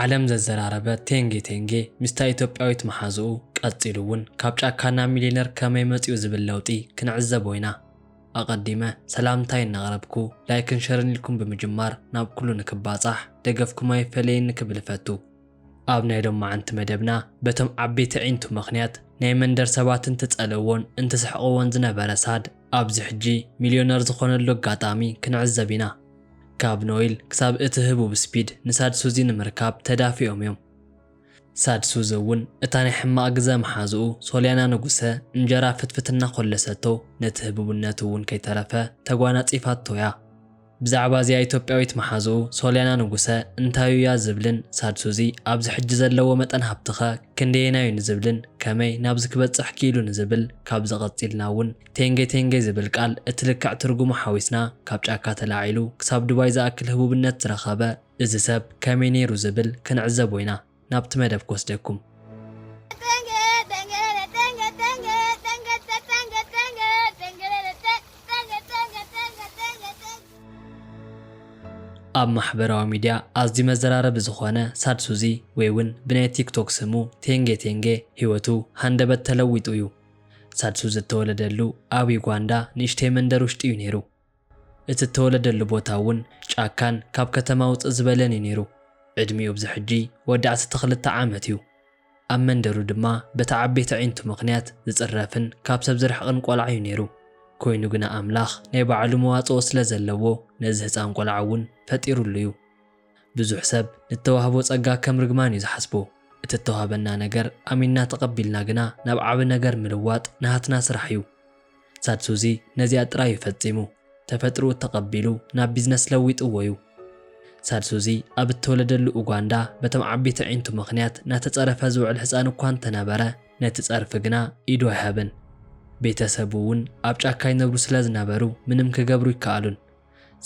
ዓለም ዘዘራረበ ቴንጌ ምስታ ኢትዮጵያዊት መሓዝኡ ቀፂሉውን ካብ ጫካና ሚሊዮነር ከመይ መፂኡ ዝብል ለውጢ ክንዕዘብ ወይና ኣቐዲመ ሰላምታይ እናቕረብኩ ላይክን ሸርን ኢልኩም ብምጅማር ናብ ኩሉ ንክባጻሕ ደገፍኩም ኣይፈለይን ክብል ፈቱ ኣብ ናይ ሎማዓንቲ መደብና በቶም ዓበይቲ ዒንቱ ምኽንያት ናይ መንደር ሰባትን ትጸልዎን እንትስሕቕዎን ዝነበረ ሳድ ኣብዚ ሕጂ ሚሊዮነር ዝኾነሉ ኣጋጣሚ ክንዕዘብ ኢና ካብ ኖይል ክሳብ እቲ ህቡብ ስፒድ ንሳድ ሱዚ ንምርካብ ተዳፊኦም እዮም ሳድ ሱዚ እውን እታ ናይ ሕማቕ ግዘ መሓዝኡ ሶልያና ንጉሰ እንጀራ ፍትፍትና ኮለሰቶ ነቲ ህቡብነቱ እውን ከይተረፈ ተጓናፂፋቶ እያ ብዛዕባ እዚኣ ኢትዮጵያዊት መሓዝኡ ሶልያና ንጉሰ እንታይ እያ ዝብልን ሳድ ሱዚ ኣብዚ ሕጂ ዘለዎ መጠን ሃብትኸ ክንደየናዩ ንዝብልን ከመይ ናብዚ ክበፅሕ ኪኢሉ ንዝብል ካብ ዘቐፂልና እውን ቴንጌ ዝብል ቃል እትልክዕ ትርጉሙ ሓዊስና ካብ ጫካ ተላዒሉ ክሳብ ዱባይ ዝኣክል ህቡብነት ዝረኸበ እዚ ሰብ ከመይ ነይሩ ዝብል ክንዕዘብ ወይና ናብቲ መደብ ክወስደኩም ኣብ ማሕበራዊ ሚድያ ኣዝዩ መዘራረቢ ዝኾነ ሳድ ሱዚ ወይ እውን ብናይ ቲክቶክ ስሙ ቴንጌ ህይወቱ ሃንደበት ተለዊጡ እዩ ሳድ ሱዚ ዝተወለደሉ ኣብ ዩጋንዳ ንእሽተይ መንደር ውሽጢ እዩ ነይሩ እቲ ተወለደሉ ቦታ እውን ጫካን ካብ ከተማ ውፅእ ዝበለን እዩ ነይሩ ዕድሚኡ ብዚ ሕጂ ወዲ 12 ዓመት እዩ ኣብ መንደሩ ድማ በቲ ዓበይቲ ዒንቱ ምኽንያት ዝፅረፍን ካብ ሰብ ዝርሕቕን ቆልዓ እዩ ነይሩ ኮይኑ ግና ኣምላኽ ናይ ባዕሉ መዋፅኦ ስለ ዘለዎ ነዚ ህፃን ቆልዓ እውን ፈጢሩሉ እዩ ብዙሕ ሰብ ንተዋህቦ ጸጋ ከም ርግማን እዩ ዝሓስቦ እቲ ተዋህበና ነገር ኣሚንና ተቐቢልና ግና ናብ ዓብ ነገር ምልዋጥ ናሃትና ስራሕ እዩ ሳድ ሱዚ ነዚኣ ጥራይ ፈጺሙ ተፈጥሮኡ ተቐቢሉ ናብ ቢዝነስ ለዊጥዎ እዩ ሳድ ሱዚ ኣብ እተወለደሉ ኡጋንዳ በቶም ዓበይቲ ዒንቱ ምኽንያት ናተፀረፈ ዝውዕል ህፃን እኳ እንተነበረ ነቲ ፀርፊ ግና ኢዱ ኣይሃብን ቤተሰቡ እውን ኣብ ጫካ ይነብሩ ስለ ዝነበሩ ምንም ክገብሩ ይከኣሉን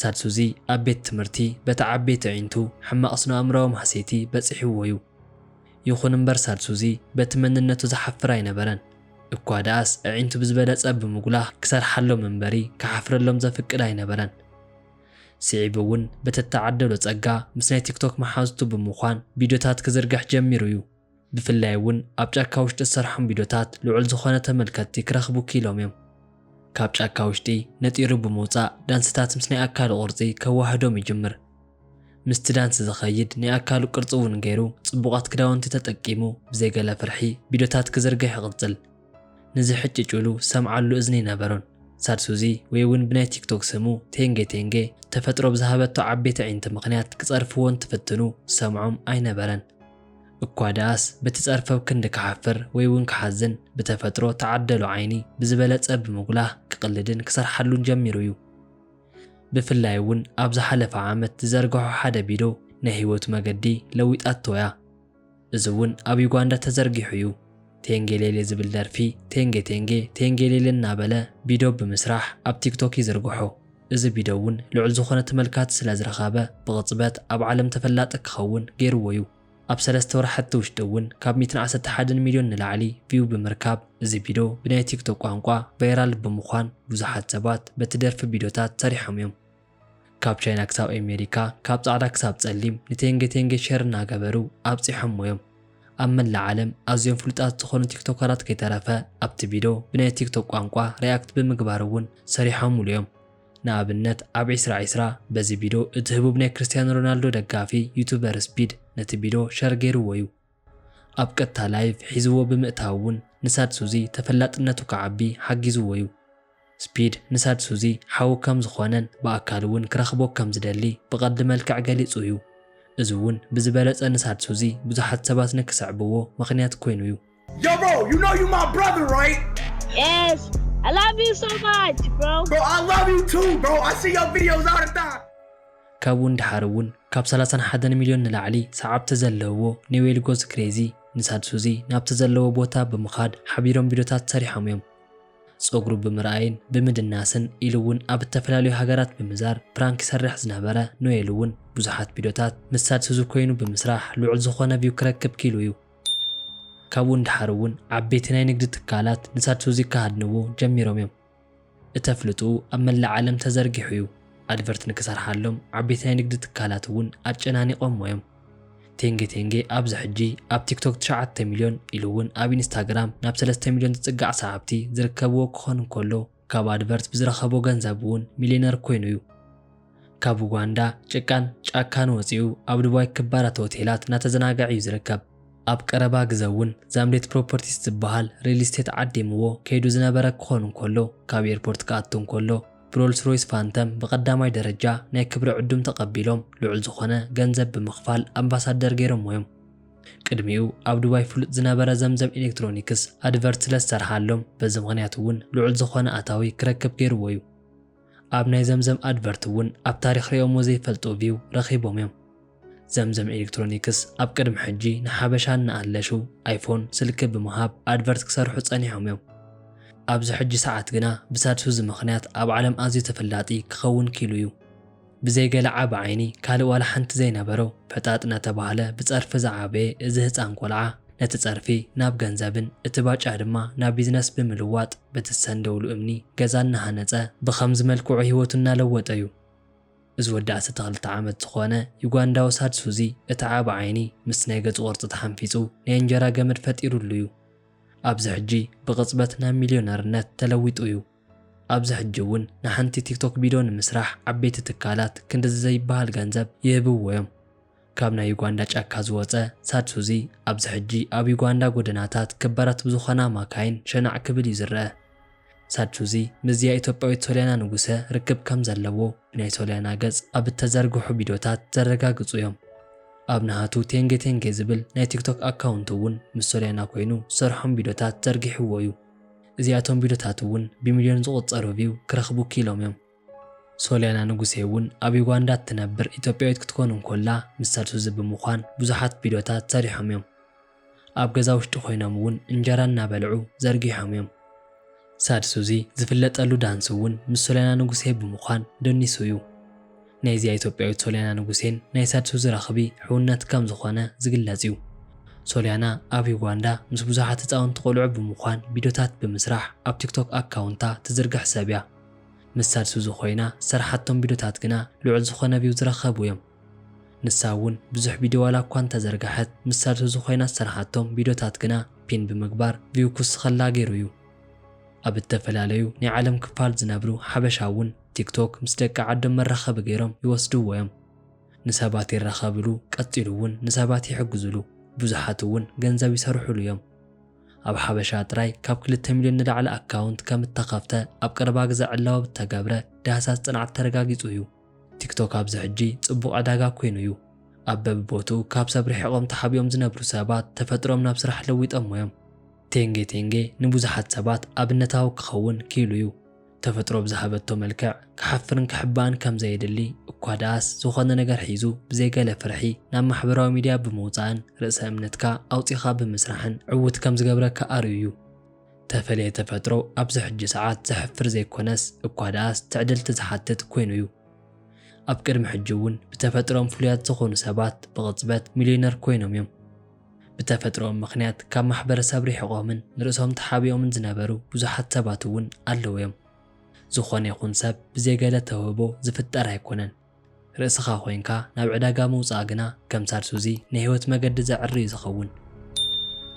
ሳድ ሱዚ ኣብ ቤት ትምህርቲ በቲ ዓበይቲ ዒንቱ ሕማቕ ስነ ኣእምሮዊ ማሕሰይቲ በፂሕዎ እዩ ይኹን እምበር ሳድ ሱዚ በቲ መንነቱ ዝሓፍር ኣይነበረን እኳ ደኣስ ዒንቱ ብዝበለፀ ብምጉላህ ክሰርሓሎም እምበሪ ክሓፍረሎም ዘፍቅድ ኣይነበረን ስዒቡ እውን በተተዓደሎ ጸጋ ምስ ናይ ቲክቶክ መሓዝቱ ብምዃን ቪድዮታት ክዝርግሕ ጀሚሩ እዩ ብፍላይ እውን ኣብ ጫካ ውሽጢ ዝሰርሖም ቪድዮታት ልዑል ዝኾነ ተመልከትቲ ክረኽቡ ኪሎም እዮም ካብ ጫካ ውሽጢ ነጢሩ ብምውፃእ ዳንስታት ምስ ናይ ኣካሉ ቅርፂ ከዋህዶም ይጅምር ምስቲ ዳንስ ዝኸይድ ናይ ኣካሉ ቅርፂ እውን ገይሩ ጽቡቓት ክዳውንቲ ተጠቂሙ ብዘይገለ ፍርሒ ቪድዮታት ክዝርግሕ ይቕፅል ንዝሕጭጭሉ ሰምዓሉ እዝኒ ነበሮን ሳድ ሱዚ ወይ እውን ብናይ ቲክቶክ ስሙ ቴንጌ ተፈጥሮ ብዝሃበቶ ዓበይቲ ዒንቲ ምኽንያት ክጸርፍዎን ትፍትኑ ሰምዖም ኣይነበረን እኳ ደኣስ በቲ ፀርፈብ ክንዲ ክሓፍር ወይ እውን ክሓዝን ብተፈጥሮ ተዓደሎ ዓይኒ ብዝበለፀ ብምጉላህ ክቕልድን ክሰርሓሉን ጀሚሩ እዩ ብፍላይ እውን ኣብ ዝሓለፈ ዓመት ዝዘርግሖ ሓደ ቪድዮ ናይ ህይወቱ መገዲ ለዊጣቶ እያ እዚ እውን ኣብ ዩጋንዳ ተዘርጊሑ እዩ ቴንጌሌሌ ዝብል ደርፊ ቴንጌሌሌ እናበለ ቪድዮ ብምስራሕ ኣብ ቲክቶክ ይዝርግሖ እዚ ቪድዮ እውን ልዑል ዝኾነ ተመልካቲ ስለ ዝረኸበ ብቕፅበት ኣብ ዓለም ተፈላጢ ክኸውን ገይርዎ እዩ ኣብ 3 ወርሓት ውሽጢ እውን ካብ 111 ሚልዮን ንላዕሊ ቪው ብምርካብ እዚ ቪድዮ ብናይ ቲክቶክ ቋንቋ ቫይራል ብምዃን ብዙሓት ሰባት በቲ ደርፊ ቪድዮታት ሰሪሖም እዮም ካብ ቻይና ክሳብ ኣሜሪካ ካብ ጻዕዳ ክሳብ ጸሊም ንቴንጌ ሼር እናገበሩ ኣብፂሖም እዮም ኣብ መላእ ዓለም ኣዝዮም ፍሉጣት ዝኾኑ ቲክቶከራት ከይተረፈ ኣብቲ ቪድዮ ብናይ ቲክቶክ ቋንቋ ሪያክት ብምግባር እውን ሰሪሖም እዮም ንኣብነት ኣብ 2020 በዚ ቪድዮ እቲ ህቡብ ናይ ክርስቲያኖ ሮናልዶ ደጋፊ ዩቱበር ስፒድ ነቲ ቪድዮ ሸር ገይርዎ እዩ ኣብ ቀጥታ ላይቭ ሒዝዎ ብምእታው እውን ንሳድ ሱዚ ተፈላጥነቱ ከዓቢ ሓጊዝዎ እዩ ስፒድ ንሳድ ሱዚ ሓው ከም ዝኾነን ብኣካል እውን ክረኽቦ ከም ዝደሊ ብቐልዲ መልክዕ ገሊጹ እዩ እዚ እውን ብዝበለፀ ንሳድ ሱዚ ብዙሓት ሰባት ንክስዕብዎ ምኽንያት ኮይኑ እዩ Yo bro, you know you my brother, right? Yes, I love you so much, bro. Bro, I love you too, bro. I see your videos all the time. ካብ ድሓር እውን ካብ 31 ሚልዮን ንላዕሊ ሰዓብቲ ዘለዎ ኒዌል ጎዝ ክሬዚ ንሳድ ሱዚ ናብቲ ዘለዎ ቦታ ብምኻድ ሓቢሮም ቪድዮታት ሰሪሖም እዮም ፀጉሩ ብምርኣይን ብምድናስን ኢሉ እውን ኣብ ተፈላለዩ ሃገራት ብምዛር ፕራንክ ይሰርሕ ዝነበረ ኖኤል እውን ብዙሓት ቪድዮታት ምስ ሳድ ሱዚ ኮይኑ ብምስራሕ ልዑል ዝኾነ ቪው ክረክብ ኪሉ እዩ ካብ ድሓር እውን ዓበይቲ ናይ ንግዲ ትካላት ንሳድ ሱዚ ካሃድንዎ ጀሚሮም እዮም እተፍልጡ ኣብ መላእ ዓለም ተዘርጊሑ እዩ ኣድቨርት ንክሰርሓሎም ዓበይቲ ናይ ንግዲ ትካላት እውን ኣጨናኒቆም እዮም ቴንጌ ኣብዚ ሕጂ ኣብ ቲክቶክ 9 ሚልዮን ኢሉውን ኣብ ኢንስታግራም ናብ 3 ሚልዮን ዝጽጋዕ ሰዓብቲ ዝርከብዎ ክኾን እንከሎ ካብ ኣድቨርት ብዝረኸቦ ገንዘብ እውን ሚሊዮነር ኮይኑ እዩ። ካብ ኡጋንዳ ጭቃን ጫካን ወፂኡ ኣብ ዱባይ ክባራት ሆቴላት እናተዘናግዐ እዩ ዝርከብ። ኣብ ቀረባ ግዜ እውን ዛምሌት ፕሮፐርቲስ ዝበሃል ሪል ስቴት ዓዲምዎ ከይዱ ዝነበረ ክኾን እንከሎ ካብ ኤርፖርት ክኣቱ እንከሎ ብሮልስ ሮይስ ፋንተም ብቐዳማይ ደረጃ ናይ ክብሪ ዕዱም ተቐቢሎም ልዑል ዝኾነ ገንዘብ ብምኽፋል ኣምባሳደር ገይሮም እዮም። ቅድሚኡ ኣብ ዱባይ ፍሉጥ ዝነበረ ዘምዘም ኤሌክትሮኒክስ ኣድቨርት ስለዝሰርሓሎም በዚ ምኽንያት እውን ልዑል ዝኾነ ኣታዊ ክረክብ ገይርዎ እዩ። ኣብ ናይ ዘምዘም ኣድቨርት እውን ኣብ ታሪኽ ሪኦሞ ዘይፈልጡ ቪው ረኺቦም እዮም። ዘምዘም ኤሌክትሮኒክስ ኣብ ቅድሚ ሕጂ ንሓበሻ ንኣለሹ ኣይፎን ስልኪ ብምሃብ ኣድቨርት ክሰርሑ ጸኒሖም እዮም። ኣብዚ ሕጂ ሰዓት ግና ብሳድሱዚ ምኽንያት ኣብ ዓለም ኣዝዩ ተፈላጢ ክኸውን ኪሉ እዩ። ብዘይገለ ዓቢ ዓይኒ ካልእ ዋላ ሓንቲ ዘይነበሮ ፈጣጥ እናተባህለ ብጸርፊ ዝዓበየ እዚ ህፃን ቆልዓ ነቲ ጸርፊ ናብ ገንዘብን እቲ ባጫ ድማ ናብ ቢዝነስ ብምልዋጥ በቲ ሰንደውሉ እምኒ ገዛ እናሃነፀ ብኸምዚ መልክዑ ህይወቱ እናለወጠ እዩ። እዚ ወዲ 12 ዓመት ዝኾነ ዩጋንዳዊ ሳድሱዚ እቲ ዓቢ ዓይኒ ምስ ናይ ገጹ ቅርፂ ተሓንፊፁ ናይ እንጀራ ገመድ ፈጢሩሉ እዩ። ኣብዚ ሕጂ ብቕጽበት ናብ ሚልዮነርነት ተለዊጡ እዩ። ኣብዚ ሕጂ እውን ንሓንቲ ቲክቶክ ቪድዮ ንምስራሕ ዓበይቲ ትካላት ክንዲ ዘይበሃል ገንዘብ ይህብዎ እዮም። ካብ ናይ ዩጋንዳ ጫካ ዝወፀ ሳድሱዚ ኣብዚ ሕጂ ኣብ ዩጋንዳ ጎደናታት ክባራት ብዝኾና ማካይን ሸናዕ ክብል እዩ ዝረአ። ሳድሱዚ ምዝያ ኢትዮጵያዊት ሶልያና ንጉሰ ርክብ ከም ዘለዎ ብናይ ሶልያና ገጽ ኣብ እተዘርግሑ ቪድዮታት ዘረጋግጹ እዮም። ኣብ ናሃቱ ቴንጌ ዝብል ናይ ቲክቶክ ኣካውንት እውን ምስ ሶልያና ኮይኑ ዝሰርሖም ቪድዮታት ዘርጊሕዎ እዩ። እዚኣቶም ቪድዮታት እውን ብሚልዮን ዝቑጸሩ ቪው ክረኽቡ ኪሎም እዮም። ሶልያና ንጉሴ እውን ኣብ ዩጋንዳ እትነብር ኢትዮጵያዊት ክትኮን እንከላ ምስ ሳድሱዚ ብምዃን ብዙሓት ቪድዮታት ሰሪሖም እዮም። ኣብ ገዛ ውሽጢ ኮይኖም እውን እንጀራ እናበልዑ ዘርጊሖም እዮም። ሳድሱዚ ዝፍለጠሉ ዳንስ እውን ምስ ሶልያና ንጉሴ ብምዃን ደኒሱ እዩ። ናይዚያ ኢትዮጵያዊት ሶልያና ንጉሴን ናይ ሳድሱዚ ረኽቢ ሕውነት ከም ዝኾነ ዝግለጽ እዩ። ሶልያና ኣብ ዩጋንዳ ምስ ብዙሓት ህፃውንቲ ቆልዑ ብምዃን ቪድዮታት ብምስራሕ ኣብ ቲክቶክ ኣካውንታ ትዝርግሕ ሰብ እያ። ምስ ሳድሱዚ ኮይና ዝሰርሓቶም ቪድዮታት ግና ልዑል ዝኾነ ቪው ዝረኸቡ እዮም። ንሳ እውን ብዙሕ ቪድዮ ዋላ እኳ እንተዘርግሐት ምስ ሳድሱዚ ኮይና ዝሰርሓቶም ቪድዮታት ግና ፒን ብምግባር ቪው ክውስኸላ ገይሩ እዩ። ኣብ እተፈላለዩ ናይ ዓለም ክፋል ዝነብሩ ሓበሻ እውን ቲክቶክ ምስ ደቂ ዓዶም መራኸቢ ገይሮም ይወስድዎ እዮም። ንሰባት ይራኸብሉ ቀፂሉ እውን ንሰባት ይሕግዙሉ ብዙሓት እውን ገንዘብ ይሰርሑሉ እዮም። ኣብ ሓበሻ ጥራይ ካብ 2 ሚልዮን ንላዕሊ ኣካውንት ከም እተኸፍተ ኣብ ቀረባ ግዜ ዕላዋ ብተገብረ ዳህሳስ ጽንዓት ተረጋጊጹ እዩ። ቲክቶክ ኣብዚ ሕጂ ጽቡቕ ዕዳጋ ኮይኑ እዩ። ኣብ በብቦትኡ ካብ ሰብ ርሒቖም ተሓቢኦም ዝነብሩ ሰባት ተፈጥሮም ናብ ስራሕ ለዊጦም እዮም። ቴንጌ ንብዙሓት ሰባት ኣብነታዊ ክኸውን ኪሉ እዩ። ተፈጥሮ ብዝሃበቶ መልክዕ ክሓፍርን ክሕባን ከም ዘይድሊ እኳ ደኣስ ዝኾነ ነገር ሒዙ ብዘይገለ ፍርሒ ናብ ማሕበራዊ ሚድያ ብምውፃእን ርእሰ እምነትካ ኣውፂኻ ብምስራሕን ዕውት ከም ዝገብረካ ኣርዩ እዩ። ተፈለየ ተፈጥሮ ኣብዚ ሕጂ ሰዓት ዘሕፍር ዘይኮነስ እኳ ደኣስ ትዕድልቲ ዝሓትት ኮይኑ እዩ። ኣብ ቅድሚ ሕጂ እውን ብተፈጥሮም ፍሉያት ዝኾኑ ሰባት ብቕጽበት ሚልዮነር ኮይኖም እዮም። ብተፈጥሮም ምኽንያት ካብ ማሕበረሰብ ርሒቖምን ንርእሶም ተሓቢኦምን ዝነበሩ ብዙሓት ሰባት እውን ኣለዉ እዮም። ዝኾነ ይኹን ሰብ ብዘይገለ ተውህቦ ዝፍጠር ኣይኮነን። ርእስኻ ኮይንካ ናብ ዕዳጋ ምውፃእ ግና ከም ሳድሱዚ ናይ ህይወት መገዲ ዘዕሪ እዩ ዝኸውን።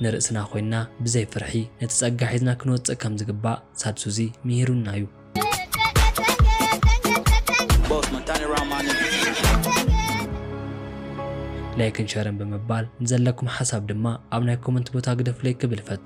ንርእስና ኮይንና ብዘይ ፍርሒ ነቲ ጸጋ ሒዝና ክንወፅእ ከም ዝግባእ ሳድሱዚ ምሂሩና እዩ። ላይክን ሸርን ብምባል ንዘለኩም ሓሳብ ድማ ኣብ ናይ ኮመንት ቦታ ግደፍለይ ክብል ፈቱ።